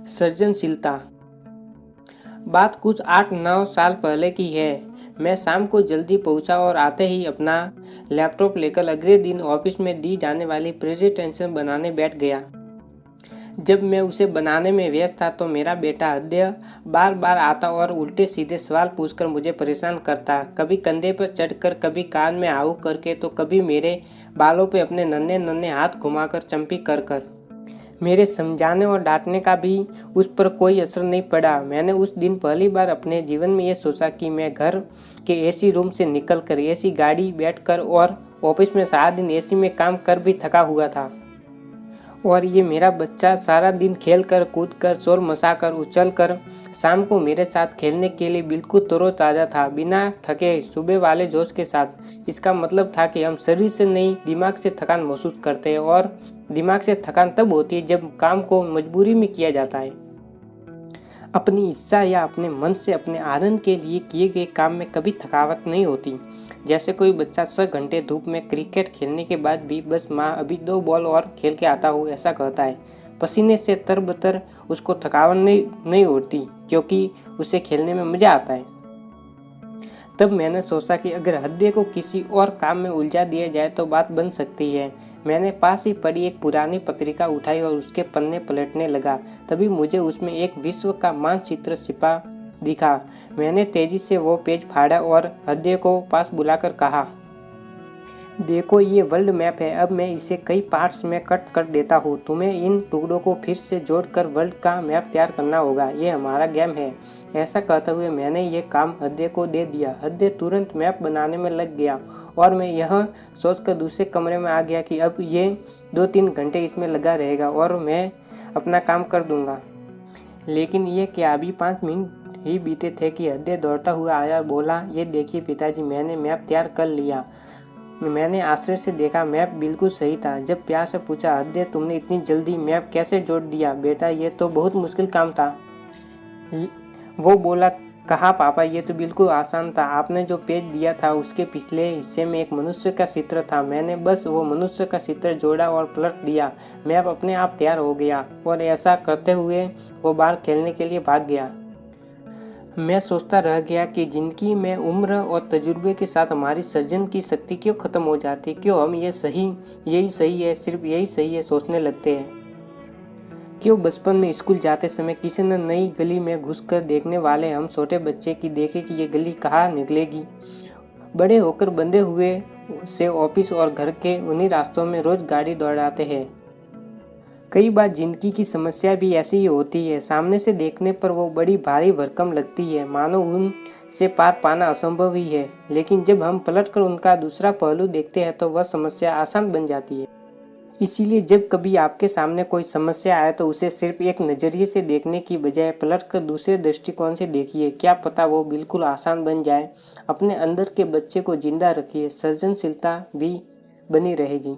सृजनशीलता। बात कुछ 8-9 साल पहले की है। मैं शाम को जल्दी पहुंचा और आते ही अपना लैपटॉप लेकर अगले दिन ऑफिस में दी जाने वाली प्रेजेंटेशन बनाने बैठ गया। जब मैं उसे बनाने में व्यस्त था तो मेरा बेटा आद्य बार बार आता और उल्टे सीधे सवाल पूछकर मुझे परेशान करता। कभी कंधे पर चढ़कर, कभी कान में आहू करके, तो कभी मेरे बालों पे अपने नन्हे नन्हे हाथ घुमाकर चंपी कर कर। मेरे समझाने और डांटने का भी उस पर कोई असर नहीं पड़ा। मैंने उस दिन पहली बार अपने जीवन में ये सोचा कि मैं घर के एसी रूम से निकलकर एसी गाड़ी बैठकर और ऑफिस में सारा दिन एसी में काम कर भी थका हुआ था, और ये मेरा बच्चा सारा दिन खेल कर, कूद कर, शोर मचाकर, उछल कर शाम को मेरे साथ खेलने के लिए बिल्कुल तरोताज़ा था, बिना थके, सुबह वाले जोश के साथ। इसका मतलब था कि हम शरीर से नहीं, दिमाग से थकान महसूस करते हैं, और दिमाग से थकान तब होती है जब काम को मजबूरी में किया जाता है। अपनी इच्छा या अपने मन से अपने आनंद के लिए किए गए काम में कभी थकावट नहीं होती। जैसे कोई बच्चा 6 घंटे धूप में क्रिकेट खेलने के बाद भी बस माँ अभी 2 बॉल और खेल के आता हूँ ऐसा कहता है। पसीने से तरबतर उसको थकावट नहीं होती, क्योंकि उसे खेलने में मज़ा आता है। तब मैंने सोचा कि अगर हृदय को किसी और काम में उलझा दिया जाए तो बात बन सकती है। मैंने पास ही पड़ी एक पुरानी पत्रिका उठाई और उसके पन्ने पलटने लगा। तभी मुझे उसमें एक विश्व का मानचित्र छिपा दिखा। मैंने तेजी से वो पेज फाड़ा और हृदय को पास बुलाकर कहा, देखो ये वर्ल्ड मैप है। अब मैं इसे कई पार्ट्स में कट कर देता हूँ। तुम्हें इन टुकड़ों को फिर से जोड़कर वर्ल्ड का मैप तैयार करना होगा। ये हमारा गेम है। ऐसा कहते हुए मैंने ये काम हृदय को दे दिया। हृदय तुरंत मैप बनाने में लग गया और मैं यह सोचकर दूसरे कमरे में आ गया कि अब ये 2-3 घंटे इसमें लगा रहेगा और मैं अपना काम कर दूंगा। लेकिन ये क्या, अभी 5 मिनट ही बीते थे कि हृदय दौड़ता हुआ आया, बोला, ये देखिए पिताजी, मैंने मैप तैयार कर लिया। मैंने आश्चर्य से देखा, मैप बिल्कुल सही था। जब प्यार से पूछा, हृदय तुमने इतनी जल्दी मैप कैसे जोड़ दिया? बेटा ये तो बहुत मुश्किल काम था। वो बोला, कहा पापा ये तो बिल्कुल आसान था। आपने जो पेज दिया था उसके पिछले हिस्से में एक मनुष्य का चित्र था। मैंने बस वो मनुष्य का चित्र जोड़ा और पलट दिया। मैप अपने आप तैयार हो गया। और ऐसा करते हुए वो बाहर खेलने के लिए भाग गया। मैं सोचता रह गया कि जिंदगी में उम्र और तजुर्बे के साथ हमारी सृजन की शक्ति क्यों खत्म हो जाती, क्यों हम यही सही है, सिर्फ यही सही है सोचने लगते हैं। क्यों बचपन में स्कूल जाते समय किसी न नई गली में घुसकर देखने वाले हम छोटे बच्चे की देखे कि ये गली कहाँ निकलेगी। बड़े होकर बंधे हुए से ऑफिस और घर के उन्हीं रास्तों में रोज गाड़ी दौड़ाते हैं। कई बार जिंदगी की समस्या भी ऐसी ही होती है। सामने से देखने पर वो बड़ी भारी भरकम लगती है, मानो उनसे पार पाना असंभव ही है। लेकिन जब हम पलटकर उनका दूसरा पहलू देखते हैं तो वह समस्या आसान बन जाती है। इसीलिए जब कभी आपके सामने कोई समस्या आए तो उसे सिर्फ एक नज़रिए से देखने की बजाय पलटकर दूसरे दृष्टिकोण से देखिए। क्या पता वो बिल्कुल आसान बन जाए। अपने अंदर के बच्चे को जिंदा रखिए, सृजनशीलता भी बनी रहेगी।